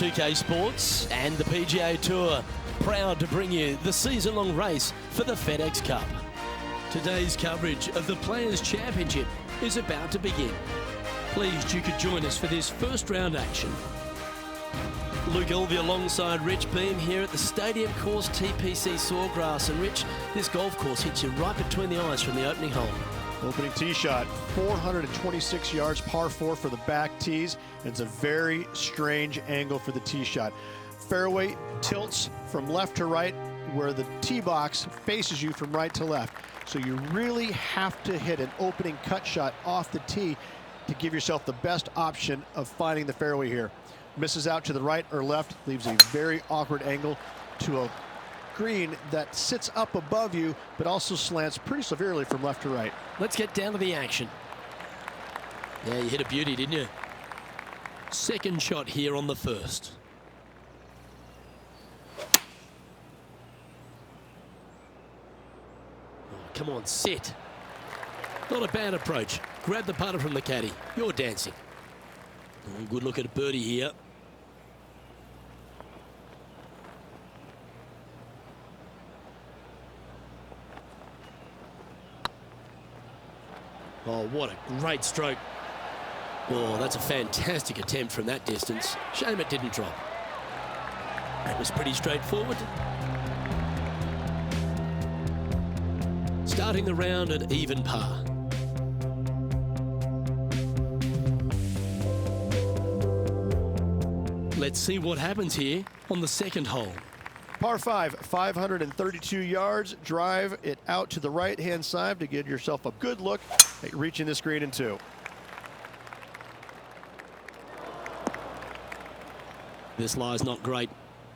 2K Sports and the PGA Tour, proud to bring you the season-long race for the FedEx Cup. Today's coverage of the Players' Championship is about to begin. Pleased you could join us for this first round action. Luke Elvey alongside Rich Beam here at the Stadium Course TPC Sawgrass. And Rich, this golf course hits you right between the eyes from the opening hole. Opening tee shot, 426 yards, par 4 for the back tees. It's a very strange angle for the tee shot. Fairway tilts from left to right, where the tee box faces you from right to left. So you really have to hit an opening cut shot off the tee to give yourself the best option of finding the fairway here. Misses out to the right or left, leaves a very awkward angle to a green that sits up above you, but also slants pretty severely from left to right. Let's get down to the action. Yeah, you hit a beauty, didn't you? Second shot here on the first. Oh, come on, sit. Not a bad approach. Grab the putter from the caddy. You're dancing. Oh, good look at a birdie here. Oh, what a great stroke. Oh, that's a fantastic attempt from that distance. Shame it didn't drop. That was pretty straightforward. Starting the round at even par. Let's see what happens here on the second hole. Par 5, 532 yards. Drive it out to the right-hand side to give yourself a good look at reaching this green in 2. This lie's not great.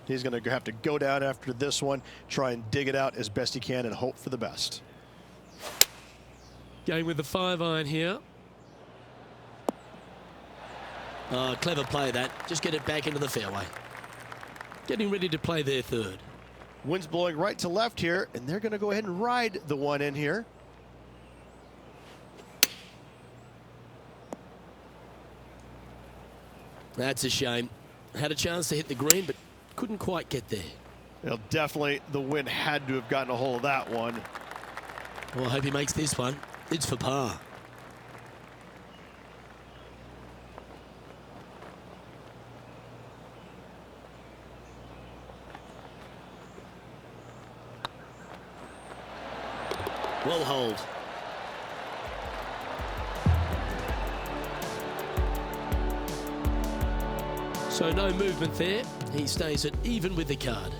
He's going to have to go down after this one, try and dig it out as best he can and hope for the best. Going with the 5-iron here. Clever play that. Just get it back into the fairway. Getting ready to play their third. Wind's blowing right to left here, and they're going to go ahead and ride the one in here. That's a shame. Had a chance to hit the green, but couldn't quite get there. Well, definitely the wind had to have gotten a hold of that one. Well, I hope he makes this one. It's for par. Well hold. So no movement there. He stays at even with the card.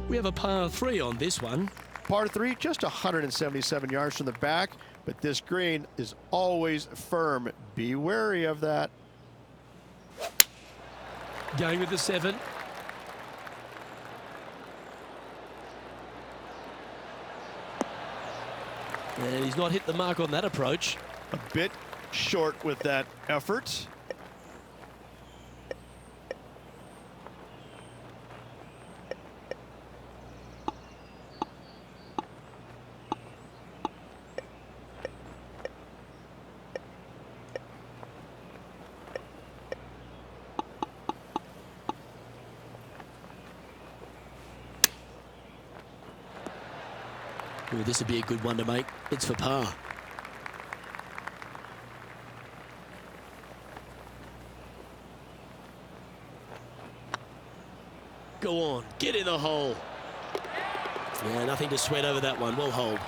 We have a par 3 on this one. Par 3, just 177 yards from the back, but this green is always firm. Be wary of that. Going with the 7. And he's not hit the mark on that approach. A bit short with that effort. Ooh, this would be a good one to make. It's for par. Go on, get in the hole. Yeah, nothing to sweat over that one. Well hold.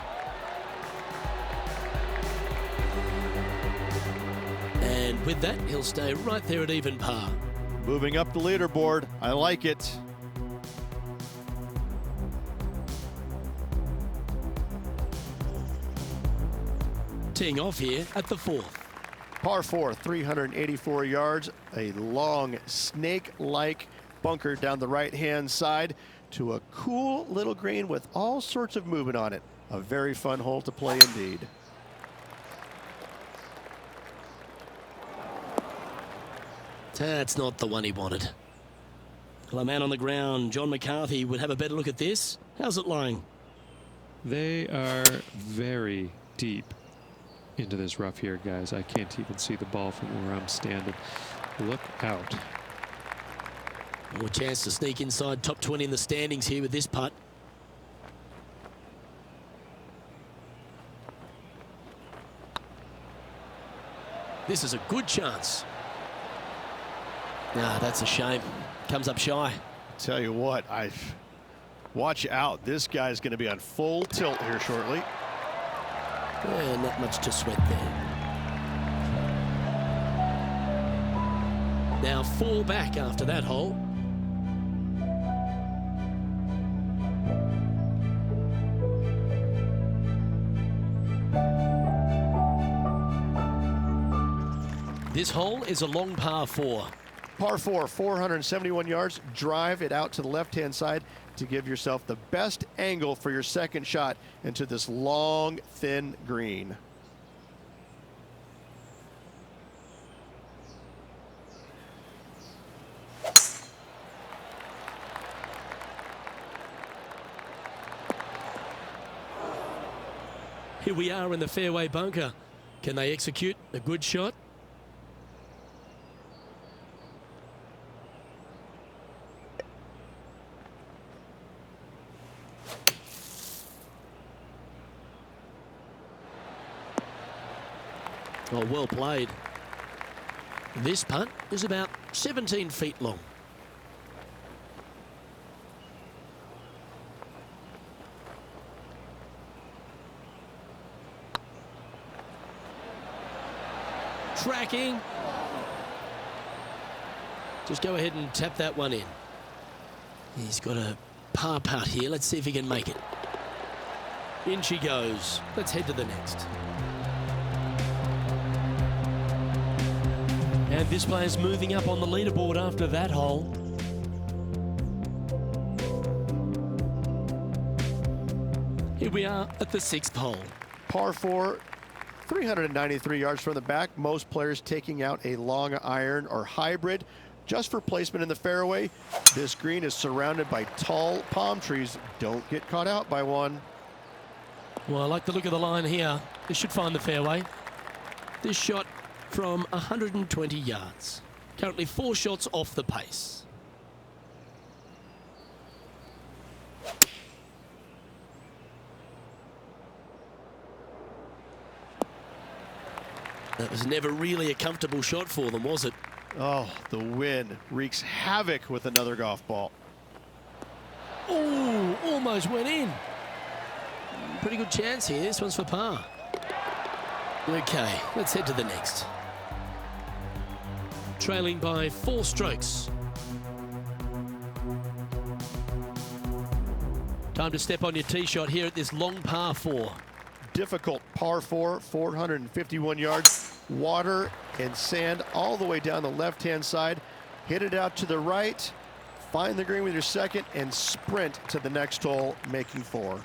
And with that, he'll stay right there at even par. Moving up the leaderboard. I like it. Teeing off here at the 4th. Par 4, 384 yards. A long snake-like bunker down the right-hand side to a cool little green with all sorts of movement on it. A very fun hole to play indeed. That's not the one he wanted. Well, a man on the ground, John McCarthy, would have a better look at this. How's it lying? They are very deep. into this rough here, guys. I can't even see the ball from where I'm standing. Look out. More chance to sneak inside top 20 in the standings here with this putt. This is a good chance. Nah, that's a shame. Comes up shy. Tell you what, watch out. This guy's going to be on full tilt here shortly. Yeah, not much to sweat there. Now 4 back after that hole. This hole is a long par 4. Par 4, 471 yards. Drive it out to the left-hand side to give yourself the best angle for your second shot into this long, thin green. Here we are in the fairway bunker. Can they execute a good shot? Oh, well played. This putt is about 17 feet long. Tracking. Just go ahead and tap that one in. He's got a par putt here. Let's see if he can make it. In she goes. Let's head to the next. And this player's moving up on the leaderboard after that hole. Here we are at the 6th hole. Par 4, 393 yards from the back. Most players taking out a long iron or hybrid just for placement in the fairway. This green is surrounded by tall palm trees. Don't get caught out by one. Well, I like the look of the line here. This should find the fairway. This shot from 120 yards. Currently 4 shots off the pace. That was never really a comfortable shot for them, was it? Oh, the wind wreaks havoc with another golf ball. Oh, almost went in. Pretty good chance here. This one's for par. Okay, let's head to the next. Trailing by 4 strokes. Time to step on your tee shot here at this long par 4. Difficult par 4, 451 yards. Water and sand all the way down the left-hand side. Hit it out to the right. Find the green with your second and sprint to the next hole, making 4.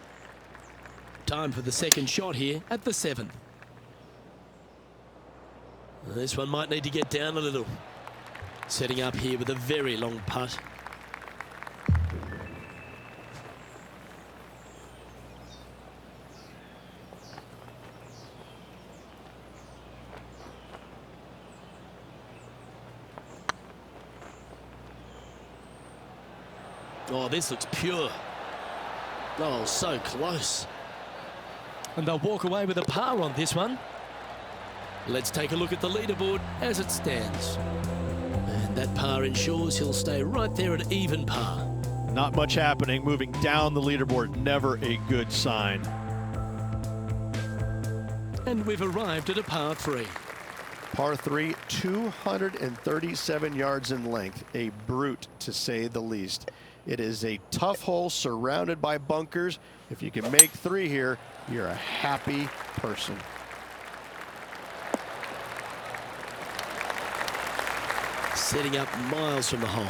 Time for the second shot here at the 7th. This one might need to get down a little. Setting up here with a very long putt. Oh, this looks pure. Oh, so close. And they'll walk away with a par on this one. Let's take a look at the leaderboard as it stands. And that par ensures he'll stay right there at even par. Not much happening. Moving down the leaderboard, never a good sign. And we've arrived at a par 3. Par 3, 237 yards in length. A brute, to say the least. It is a tough hole surrounded by bunkers. If you can make 3 here, you're a happy person. Setting up miles from the hole.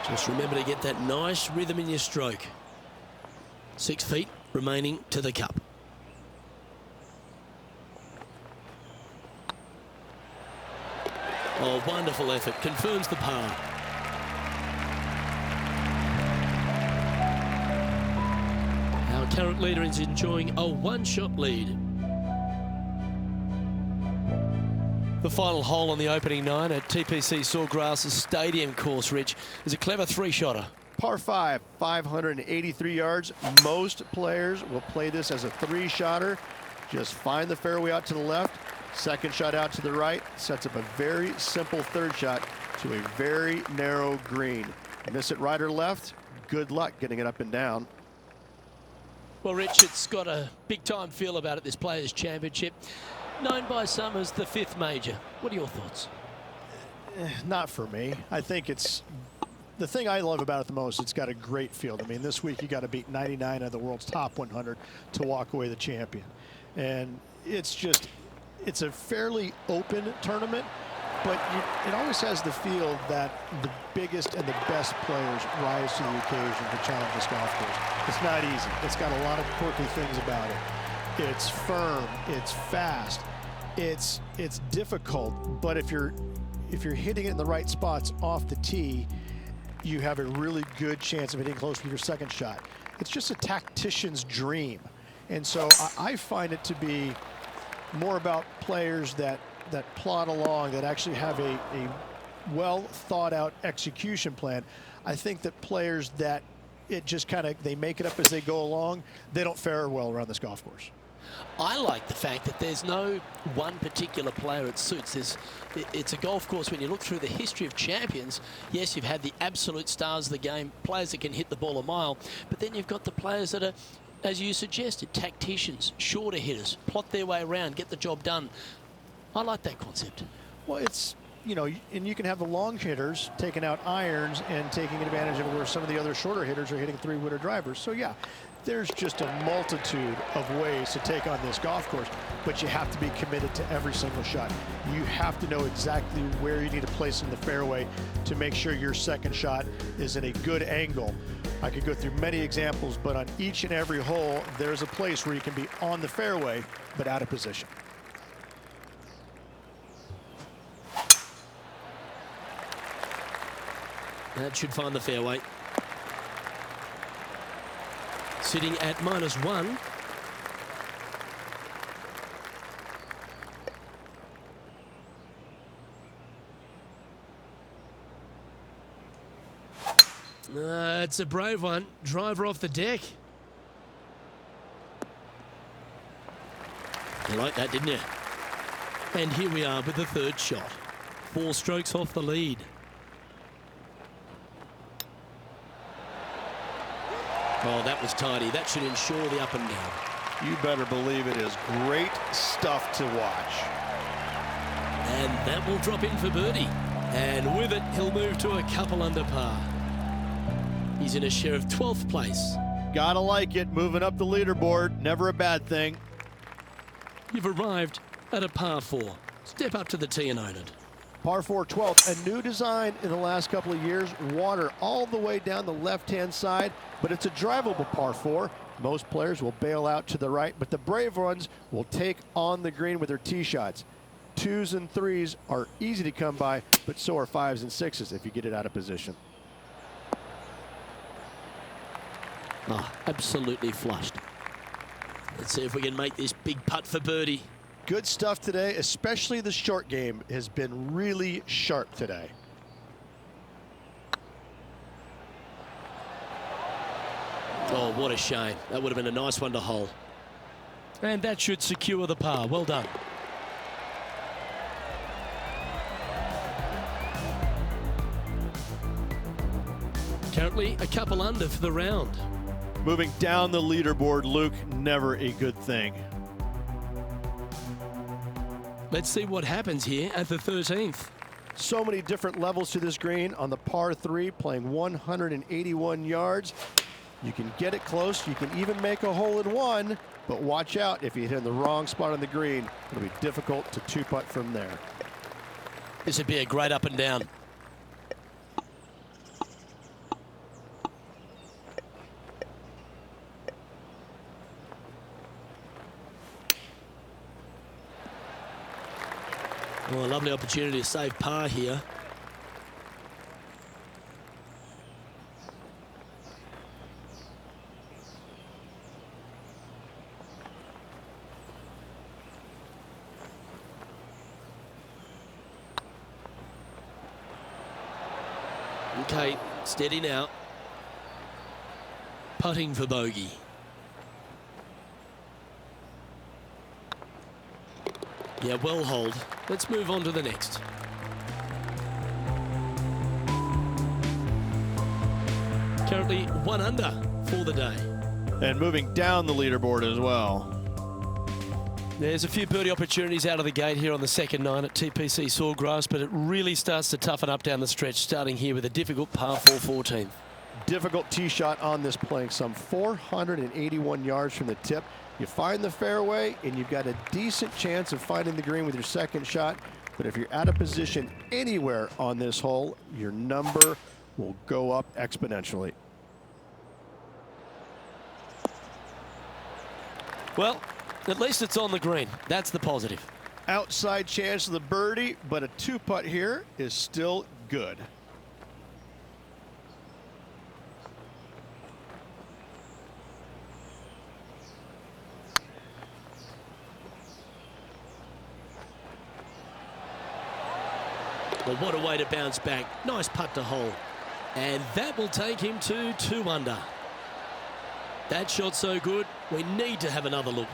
Just remember to get that nice rhythm in your stroke. 6 feet remaining to the cup. Oh, wonderful effort. Confirms the par. Our current leader is enjoying a one-shot lead. The final hole on the opening 9 at TPC Sawgrass Stadium course, Rich, is a clever 3-shotter. Par 5, 583 yards. Most players will play this as a 3-shotter. Just find the fairway out to the left, second shot out to the right, sets up a very simple third shot to a very narrow green. Miss it right or left, good luck getting it up and down. Well, Rich, it's got a big-time feel about it, this Players' Championship. Known by some as the 5th major. What are your thoughts? Not for me. I think it's the thing I love about it the most. It's got a great field. I mean, this week you got to beat 99 of the world's top 100 to walk away the champion. And it's a fairly open tournament, but it always has the feel that the biggest and the best players rise to the occasion to challenge this golf course. It's not easy. It's got a lot of quirky things about it. It's firm, it's fast, it's difficult, but if you're hitting it in the right spots off the tee, you have a really good chance of hitting close with your second shot. It's just a tactician's dream. And so I find it to be more about players that plod along, that actually have a well thought out execution plan. I think that players that it just kind of, they make it up as they go along, they don't fare well around this golf course. I like the fact that there's no one particular player it suits. It's a golf course, when you look through the history of champions, yes, you've had the absolute stars of the game, players that can hit the ball a mile, but then you've got the players that are, as you suggested, tacticians, shorter hitters, plot their way around, get the job done. I like that concept. Well, it's, you know, and you can have the long hitters taking out irons and taking advantage of where some of the other shorter hitters are hitting 3-wooder drivers. So yeah, there's just a multitude of ways to take on this golf course, but you have to be committed to every single shot. You have to know exactly where you need to place in the fairway to make sure your second shot is in a good angle. I could go through many examples, but on each and every hole, there's a place where you can be on the fairway, but out of position. That should find the fairway. Sitting at -1. It's a brave one. Driver off the deck. You like that, didn't you? And here we are with the third shot. 4 strokes off the lead. Oh, that was tidy. That should ensure the up and down. You better believe it is great stuff to watch. And that will drop in for birdie. And with it, he'll move to a couple under par. He's in a share of 12th place. Gotta like it, moving up the leaderboard, never a bad thing. You've arrived at a par 4. Step up to the tee and own it. Par 4 12th, a new design in the last couple of years. Water all the way down the left-hand side, but it's a drivable par 4. Most players will bail out to the right, but the brave ones will take on the green with their tee shots. 2s and 3s are easy to come by, but so are 5s and 6s if you get it out of position. Oh, absolutely flushed. Let's see if we can make this big putt for birdie. Good stuff today, especially the short game has been really sharp today. Oh, what a shame. That would have been a nice one to hole. And that should secure the par. Well done. Currently a couple under for the round. Moving down the leaderboard, Luke, never a good thing. Let's see what happens here at the 13th. So many different levels to this green on the par 3, playing 181 yards. You can get it close. You can even make a hole in one, but watch out if you hit in the wrong spot on the green. It'll be difficult to 2-putt from there. This would be a great up and down. Well, a lovely opportunity to save par here. Okay, steady now. Putting for bogey. Yeah, well hold. Let's move on to the next. Currently 1 under for the day. And moving down the leaderboard as well. There's a few birdie opportunities out of the gate here on the second 9 at TPC Sawgrass, but it really starts to toughen up down the stretch, starting here with a difficult par 4 14th. Difficult tee shot on this playing some 481 yards from the tip. You find the fairway and you've got a decent chance of finding the green with your second shot, but if you're out of position anywhere on this hole, your number will go up exponentially. Well, at least it's on the green. That's the positive. Outside chance of the birdie, but a 2-putt here is still good. Well, what a way to bounce back. Nice putt to hole. And that will take him to 2 under. That shot so good, we need to have another look.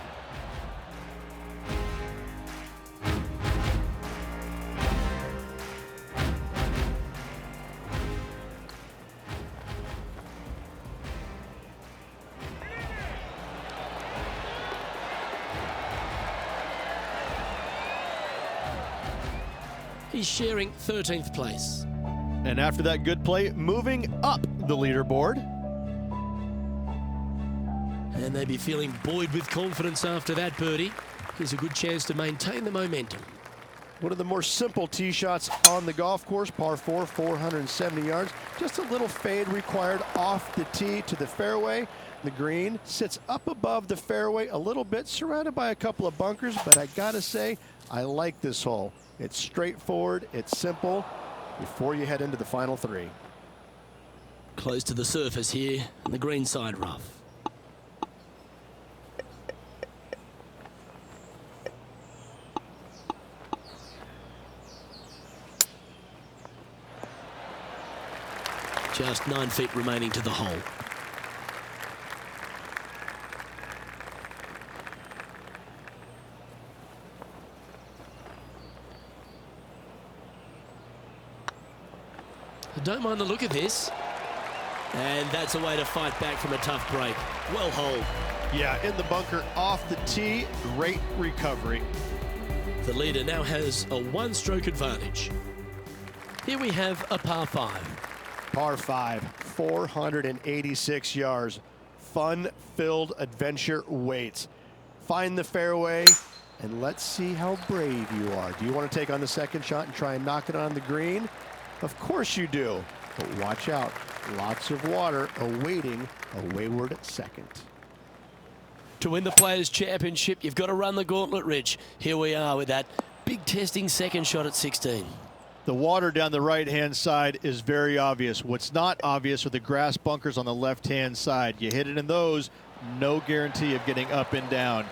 He's sharing 13th place. And after that good play, moving up the leaderboard. And they'd be feeling buoyed with confidence after that birdie. Here's a good chance to maintain the momentum. One of the more simple tee shots on the golf course, par 4, 470 yards. Just a little fade required off the tee to the fairway. The green sits up above the fairway a little bit, surrounded by a couple of bunkers, but I gotta say, I like this hole. It's straightforward, it's simple, before you head into the final 3. Close to the surface here, and the green side rough. Just 9 feet remaining to the hole. I don't mind the look of this. And that's a way to fight back from a tough break. Well holed. Yeah, in the bunker off the tee, great recovery. The leader now has a 1-stroke advantage. Here we have a par 5. Par 5, 486 yards. Fun-filled adventure waits. Find the fairway, and let's see how brave you are. Do you want to take on the second shot and try and knock it on the green? Of course you do, but watch out. Lots of water awaiting a wayward second. To win the Players' Championship, you've got to run the gauntlet, Rich. Here we are with that big testing second shot at 16. The water down the right-hand side is very obvious. What's not obvious are the grass bunkers on the left-hand side. You hit it in those, no guarantee of getting up and down.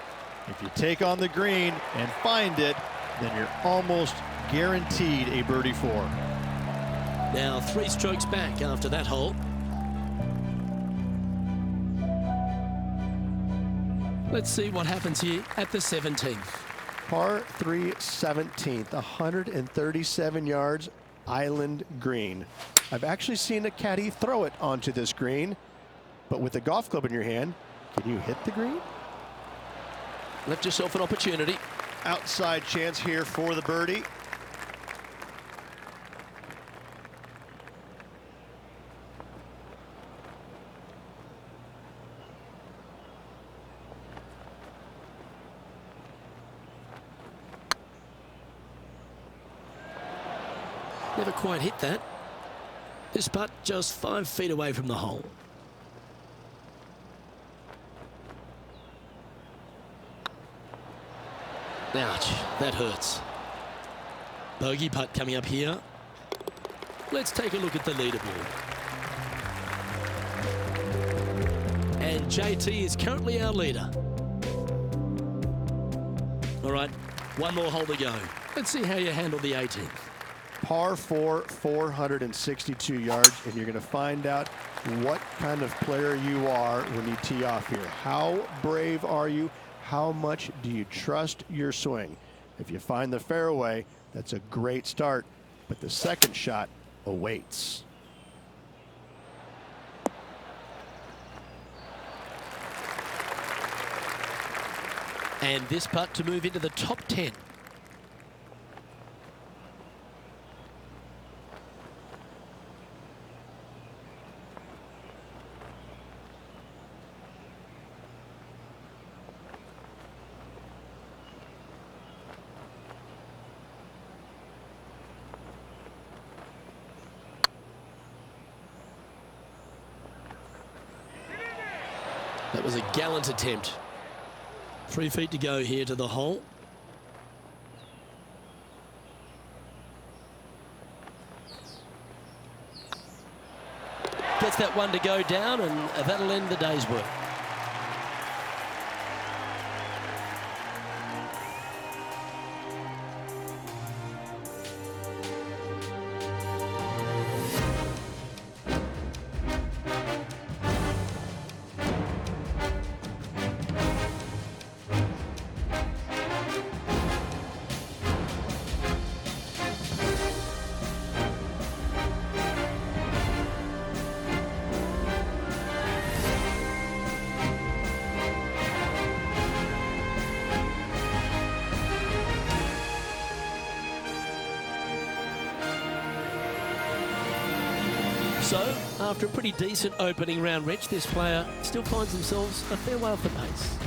If you take on the green and find it, then you're almost guaranteed a birdie 4. Now 3 strokes back after that hole. Let's see what happens here at the 17th. Par 3 17th, 137 yards, island green. I've actually seen a caddy throw it onto this green, but with a golf club in your hand, can you hit the green? Left yourself an opportunity. Outside chance here for the birdie. Never quite hit that. This putt just 5 feet away from the hole. Ouch, that hurts. Bogey putt coming up here. Let's take a look at the leaderboard. And JT is currently our leader. All right, one more hole to go. Let's see how you handle the 18th. Par 4, 462 yards, and you're going to find out what kind of player you are when you tee off here. How brave are you? How much do you trust your swing? If you find the fairway, that's a great start, but the second shot awaits. And this putt to move into the top 10. That was a gallant attempt. 3 feet to go here to the hole. Gets that one to go down, and that'll end the day's work. So, after a pretty decent opening round, Rich, this player still finds themselves a fair way off the pace.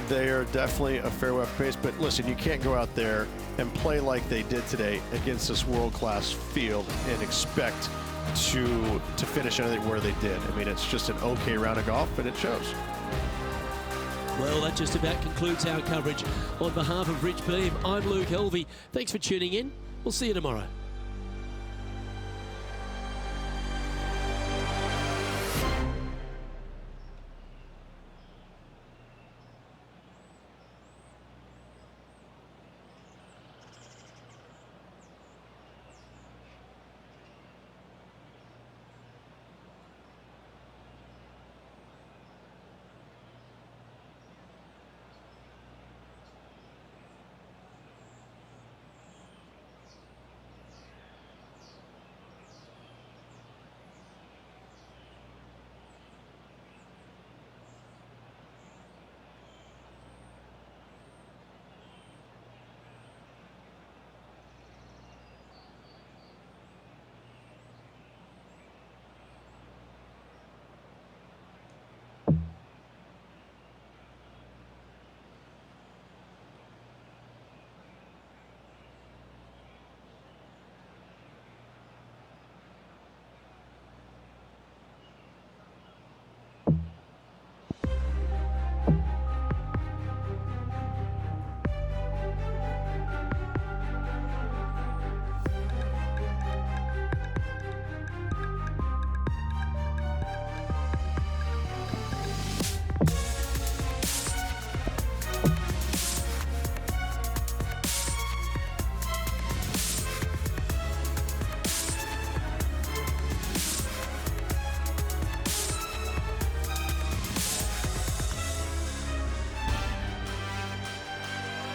They are definitely a fair way off pace, but listen, you can't go out there and play like they did today against this world-class field and expect to finish anything where they did. I mean, it's just an okay round of golf, and it shows. Well, that just about concludes our coverage. On behalf of Rich Beam, I'm Luke Helvey. Thanks for tuning in. We'll see you tomorrow.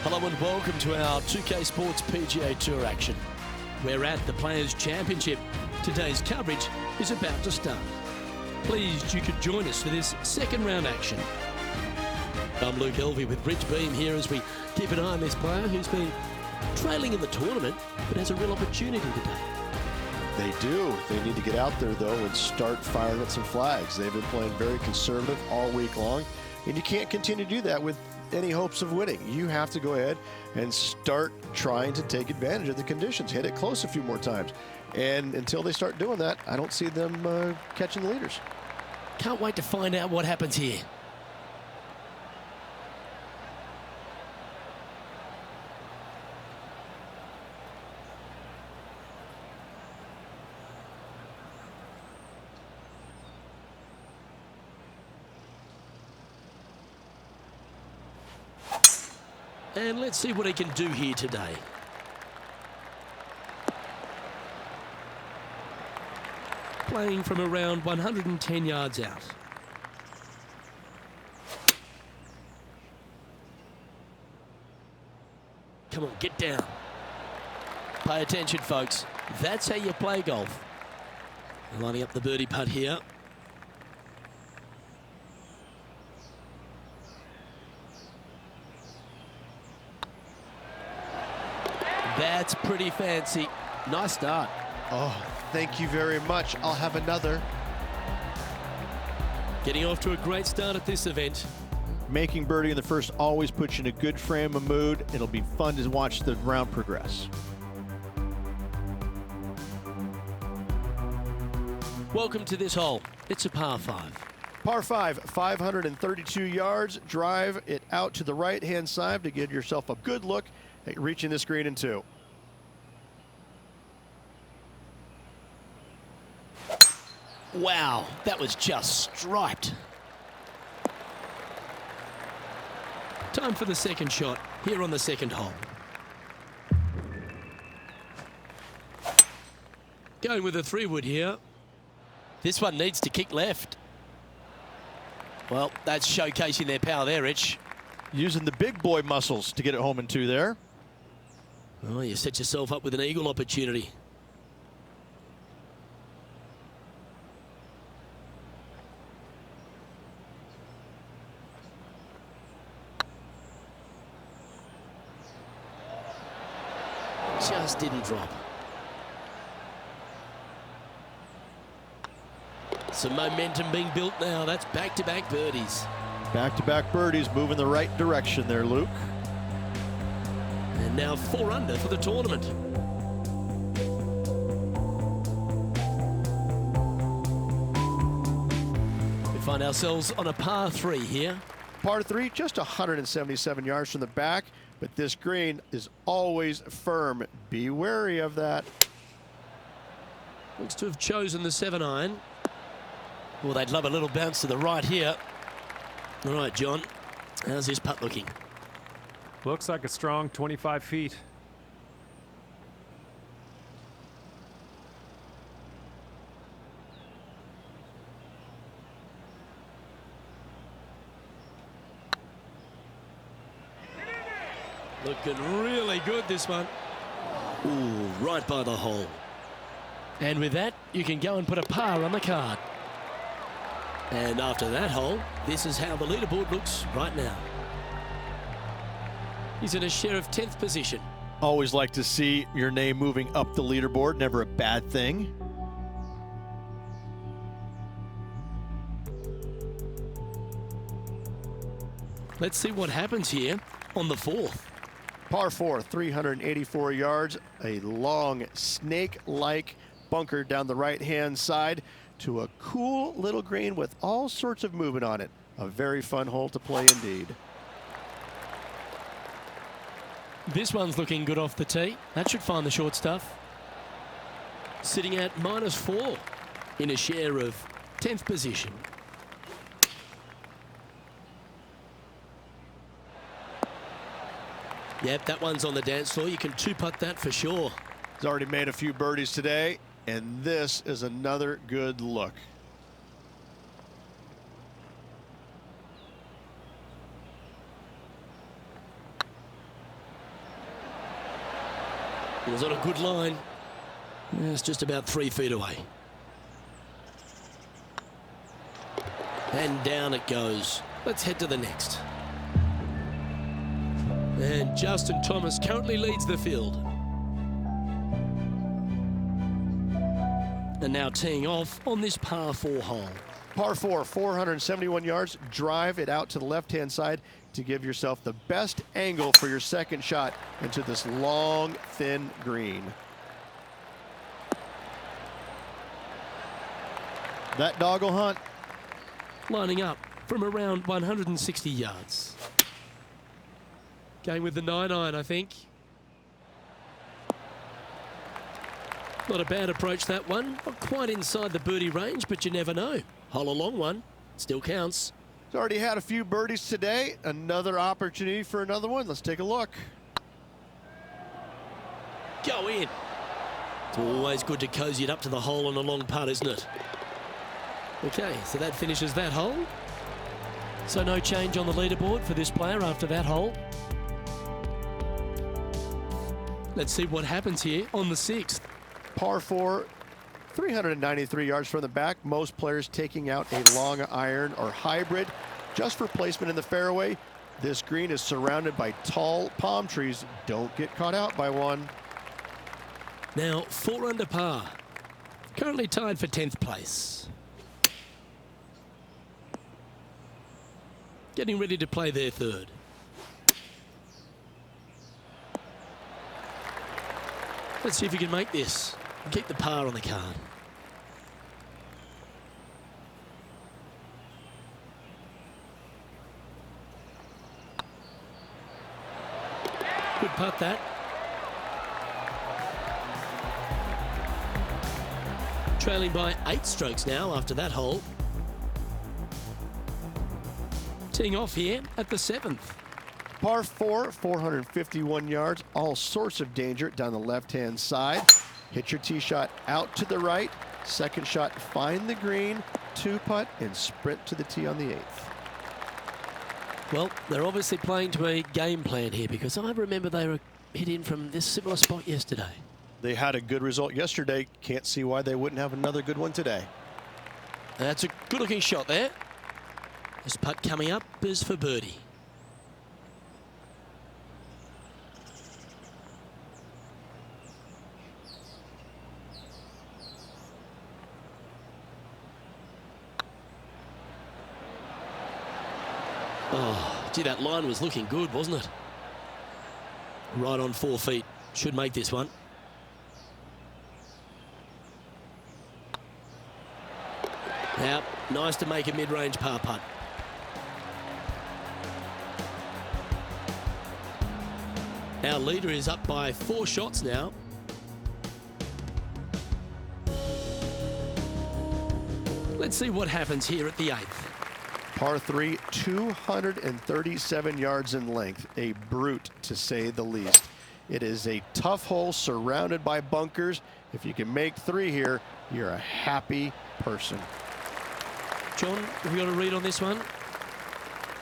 Hello and welcome to our 2K Sports PGA Tour action. We're at the Players' Championship. Today's coverage is about to start. Pleased you could join us for this second round action. I'm Luke Helvey with Rich Beam here as we keep an eye on this player who's been trailing in the tournament but has a real opportunity today. They do. They need to get out there, though, and start firing at some flags. They've been playing very conservative all week long, and you can't continue to do that with any hopes of winning. You have to go ahead and start trying to take advantage of the conditions. Hit it close a few more times. And until they start doing that, I don't see them catching the leaders. Can't wait to find out what happens here. And let's see what he can do here today. Playing from around 110 yards out. Come on, get down. Pay attention, folks. That's how you play golf. Lining up the birdie putt here. That's pretty fancy. Nice start. Oh, thank you very much. I'll have another. Getting off to a great start at this event. Making birdie in the first always puts you in a good frame of mood. It'll be fun to watch the round progress. Welcome to this hole. It's a par 5. Par 5, 532 yards. Drive it out to the right-hand side to give yourself a good look at reaching this green in 2. Wow, that was just striped. Time for the second shot here on the second hole. Going with a 3-wood here. This one needs to kick left. Well, that's showcasing their power there, Rich. Using the big boy muscles to get it home in 2 there. Oh, you set yourself up with an eagle opportunity. Just didn't drop. Some momentum being built now. That's back-to-back birdies. Back-to-back birdies, moving the right direction there, Luke. And now 4 under for the tournament. We find ourselves on a par 3 here. Par 3, just 177 yards from the back, but this green is always firm. Be wary of that. Looks to have chosen the 7-iron. Well, they'd love a little bounce to the right here. All right, John, how's this putt looking? Looks like a strong 25 feet. Looking really good, this one. Ooh, right by the hole. And with that, you can go and put a par on the card. And after that hole, this is how the leaderboard looks right now. He's in a share of 10th position. Always like to see your name moving up the leaderboard. Never a bad thing. Let's see what happens here on the 4th. Par 4, 384 yards. A long snake-like bunker down the right-hand side to a cool little green with all sorts of movement on it. A very fun hole to play indeed. This one's looking good off the tee. That should find the short stuff. Sitting at -4 in a share of 10th position. Yep, that one's on the dance floor. You can 2-putt that for sure. He's already made a few birdies today, and this is another good look. It was on a good line. It's just about 3 feet away. And down it goes. Let's head to the next. And Justin Thomas currently leads the field. And now teeing off on this par 4 hole. Par 4, 471 yards. Drive it out to the left-hand side to give yourself the best angle for your second shot into this long, thin green. That dog will hunt. Lining up from around 160 yards. Going with the 9-iron, I think. Not a bad approach, that one. Not quite inside the birdie range, but you never know. Hole a long one. Still counts. He's already had a few birdies today. Another opportunity for another one. Let's take a look. Go in. It's always good to cozy it up to the hole on a long putt, isn't it? Okay, so that finishes that hole. So no change on the leaderboard for this player after that hole. Let's see what happens here on the 6th. Par 4, 393 yards from the back. Most players taking out a long iron or hybrid just for placement in the fairway. This green is surrounded by tall palm trees. Don't get caught out by one. Now 4 under par. Currently tied for 10th place. Getting ready to play their 3rd. Let's see if you can make this and keep the par on the card. Good putt that. Trailing by 8 strokes now after that hole. Teeing off here at the 7th. Par 4, 451 yards, all sorts of danger down the left-hand side. Hit your tee shot out to the right. Second shot, find the green, 2-putt, and sprint to the tee on the 8th. Well, they're obviously playing to a game plan here, because I remember they were hit in from this similar spot yesterday. They had a good result yesterday. Can't see why they wouldn't have another good one today. That's a good-looking shot there. This putt coming up is for birdie. Oh, gee, that line was looking good, wasn't it? Right on 4 feet. Should make this one. Now, nice to make a mid-range par putt. Our leader is up by 4 shots now. Let's see what happens here at the 8th. Par 3, 237 yards in length. A brute, to say the least. It is a tough hole surrounded by bunkers. If you can make 3 here, you're a happy person. John, have you got a read on this one?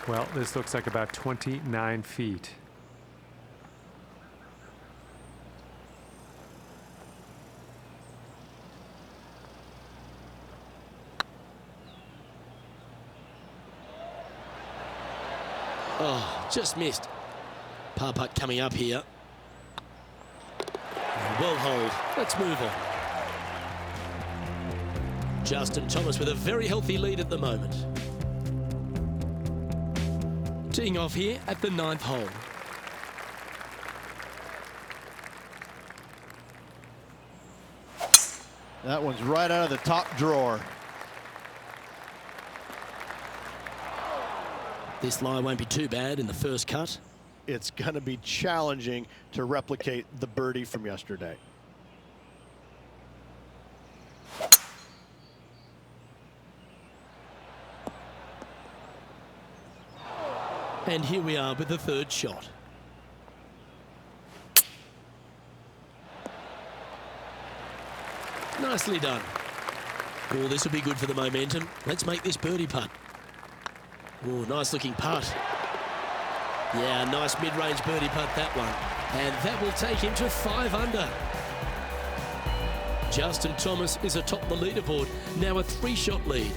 Well, this looks like about 29 feet. Oh, just missed. Par putt coming up here. Well hold. Let's move on. Justin Thomas with a very healthy lead at the moment. Teeing off here at the 9th hole. That one's right out of the top drawer. This lie won't be too bad in the first cut. It's going to be challenging to replicate the birdie from yesterday. And here we are with the 3rd shot. Nicely done. Oh, this will be good for the momentum. Let's make this birdie putt. Oh, nice looking putt. Yeah, nice mid-range birdie putt, that one. And that will take him to 5 under. Justin Thomas is atop the leaderboard, now a 3-shot lead.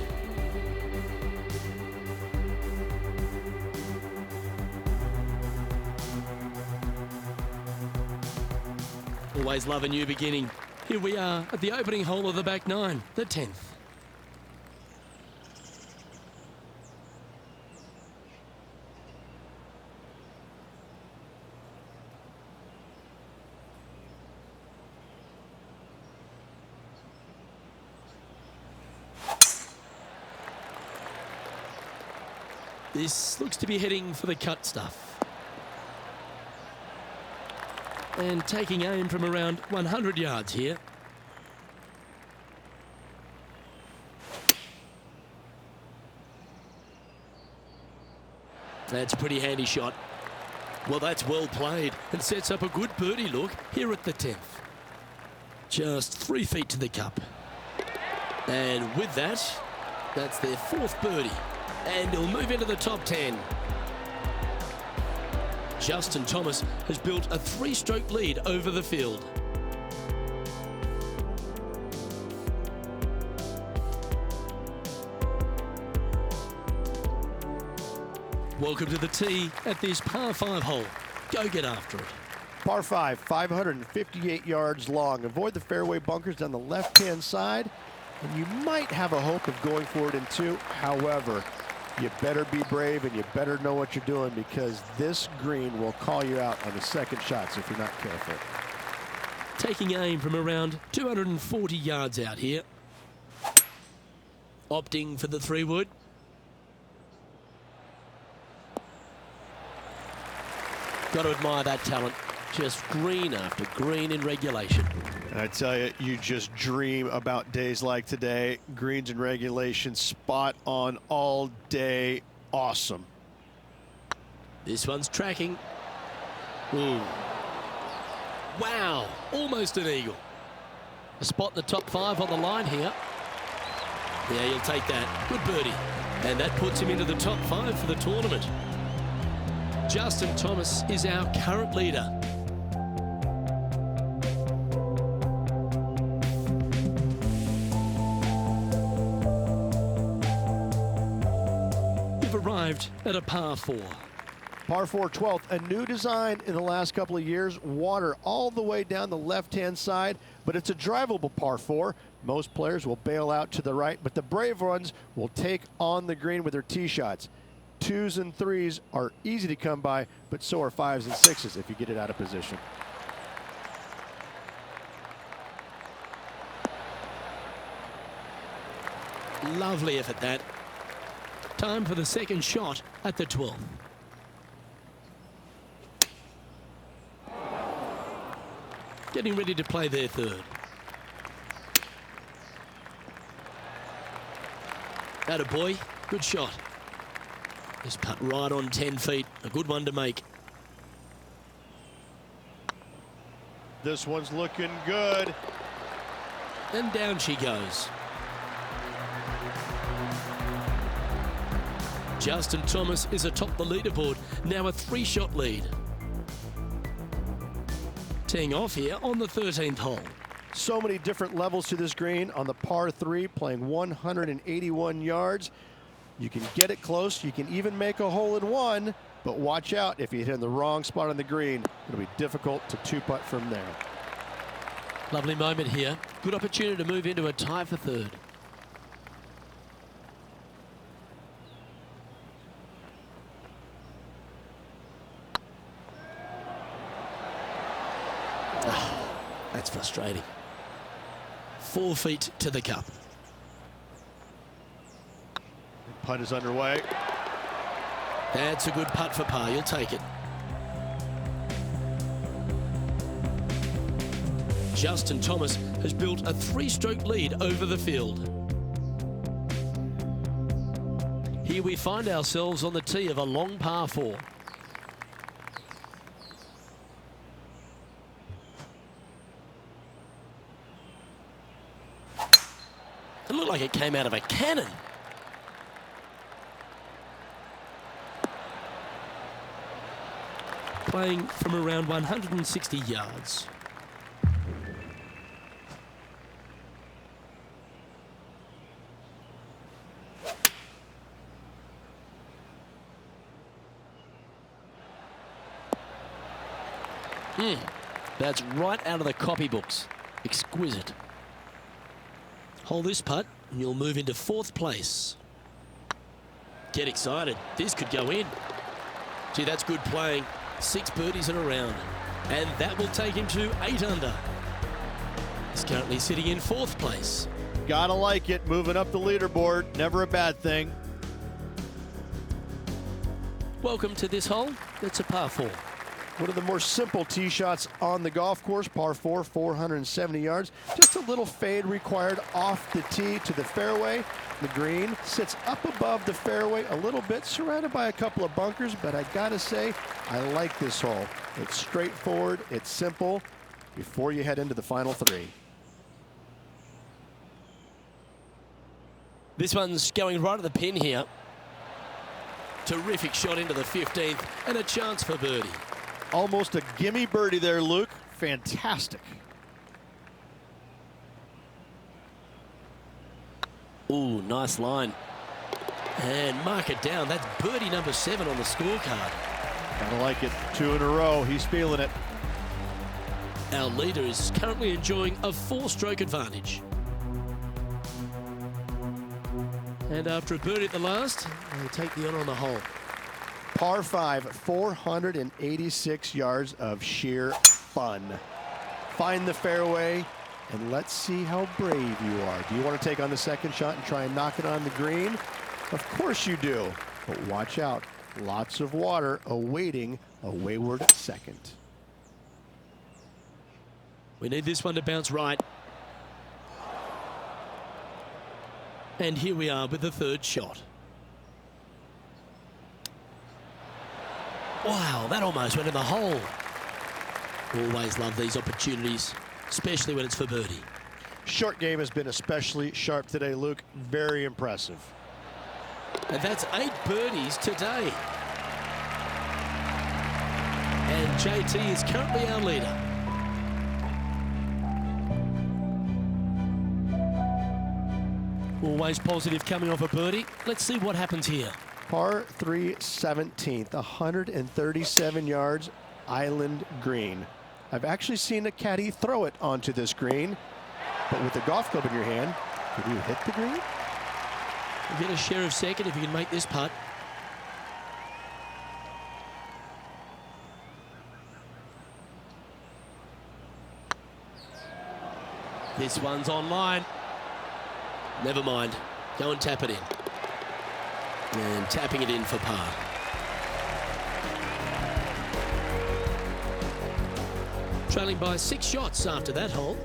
Always love a new beginning. Here we are at the opening hole of the back 9, the 10th. This looks to be heading for the cut stuff. And taking aim from around 100 yards here. That's a pretty handy shot. Well, that's well played and sets up a good birdie look here at the 10th. Just 3 feet to the cup. And with that, that's their 4th birdie. And he'll move into the top 10. Justin Thomas has built a 3-stroke lead over the field. Welcome to the tee at this par 5 hole. Go get after it. Par 5, 558 yards long. Avoid the fairway bunkers down the left-hand side, and you might have a hope of going for it in 2. However, you better be brave and you better know what you're doing, because this green will call you out on the second shots if you're not careful. Taking aim from around 240 yards out here. Opting for the 3-wood. Got to admire that talent. Just green after green in regulation. And I tell you, you just dream about days like today. Greens in regulation, spot on all day. Awesome. This one's tracking. Ooh. Wow, almost an eagle. A spot in the top 5 on the line here. Yeah, he'll take that. Good birdie. And that puts him into the top 5 for the tournament. Justin Thomas is our current leader. We've arrived at a par 4. Par 4, 12th, a new design in the last couple of years. Water all the way down the left-hand side, but it's a drivable par 4. Most players will bail out to the right, but the brave ones will take on the green with their tee shots. 2s and 3s are easy to come by, but so are 5s and 6s if you get it out of position. Lovely effort that. Time for the second shot at the 12th. Getting ready to play their 3rd. Attaboy, good shot. This putt right on 10 feet, a good one to make. This one's looking good. And down she goes. Justin Thomas is atop the leaderboard, now a 3-shot lead. Teeing off here on the 13th hole. So many different levels to this green. On the par 3, playing 181 yards. You can get it close. You can even make a hole-in-one, but watch out if you hit in the wrong spot on the green. It'll be difficult to 2-putt from there. Lovely moment here. Good opportunity to move into a tie for 3rd. Oh, that's frustrating. 4 feet to the cup. Putt is underway. That's a good putt for par. You'll take it. Justin Thomas has built a 3-stroke lead over the field. Here we find ourselves on the tee of a long par 4. It looked like it came out of a cannon. Playing from around 160 yards. That's right out of the copybooks. Exquisite. Hold this putt and you'll move into 4th place. Get excited. This could go in. Gee, that's good playing. 6 birdies in a round. And that will take him to 8 under. He's currently sitting in 4th place. Gotta like it. Moving up the leaderboard. Never a bad thing. Welcome to this hole. It's a par 4. One of the more simple tee shots on the golf course. Par 4, 470 yards. Just a little fade required off the tee to the fairway. The green sits up above the fairway a little bit, surrounded by a couple of bunkers, but I gotta say, I like this hole. It's straightforward, it's simple, before you head into the final three. This one's going right at the pin here. Terrific shot into the 15th and a chance for birdie. Almost a gimme birdie there, Luke. Fantastic. Ooh, nice line. And mark it down. That's birdie number 7 on the scorecard. Kinda like it. 2 in a row. He's feeling it. Our leader is currently enjoying a 4-stroke advantage. And after a birdie at the last, they take the honor on the hole. Par 5, 486 yards of sheer fun. Find the fairway, and let's see how brave you are. Do you want to take on the second shot and try and knock it on the green? Of course you do, but watch out. Lots of water awaiting a wayward second. We need this one to bounce right. And here we are with the 3rd shot. Wow, that almost went in the hole. Always love these opportunities, especially when it's for birdie. Short game has been especially sharp today, Luke. Very impressive. And that's 8 birdies today. And JT is currently our leader. Always positive coming off a birdie. Let's see what happens here. Par 3, 17th, 137 yards, island green. I've actually seen a caddy throw it onto this green, but with a golf club in your hand, can you hit the green? You get a share of second if you can make this putt. This one's online. Never mind. Go and tap it in. And tapping it in for par. Trailing by 6 shots after that hole.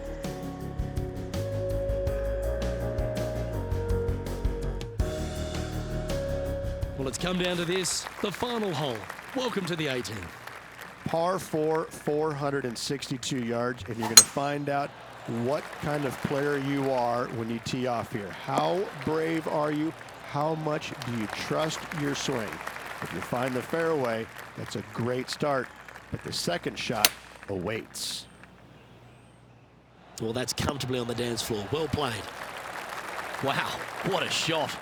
Well, it's come down to this, the final hole. Welcome to the 18th. Par 4, 462 yards, and you're going to find out what kind of player you are when you tee off here. How brave are you? How much do you trust your swing? If you find the fairway, that's a great start, but the second shot awaits. Well, that's comfortably on the dance floor. Well played. Wow, what a shot.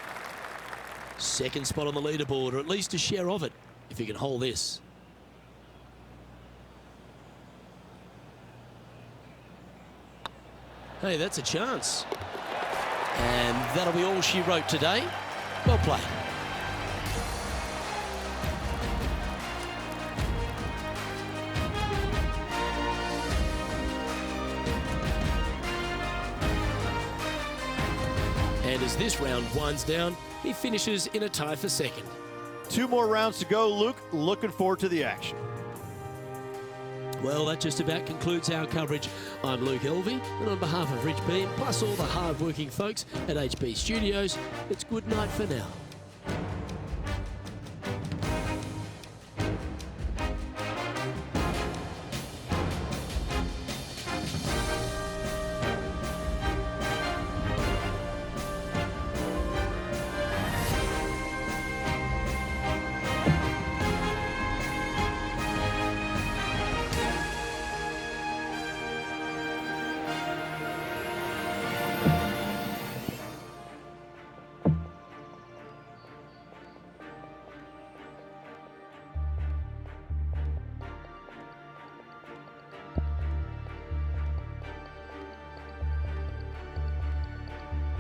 2nd spot on the leaderboard, or at least a share of it, if you can hold this. Hey, that's a chance. And that'll be all she wrote today. Well played. And as this round winds down, he finishes in a tie for 2nd. 2 more rounds to go, Luke. Looking forward to the action. Well, that just about concludes our coverage. I'm Luke Elvey, and on behalf of Rich Beam, plus all the hard-working folks at HB Studios, it's good night for now.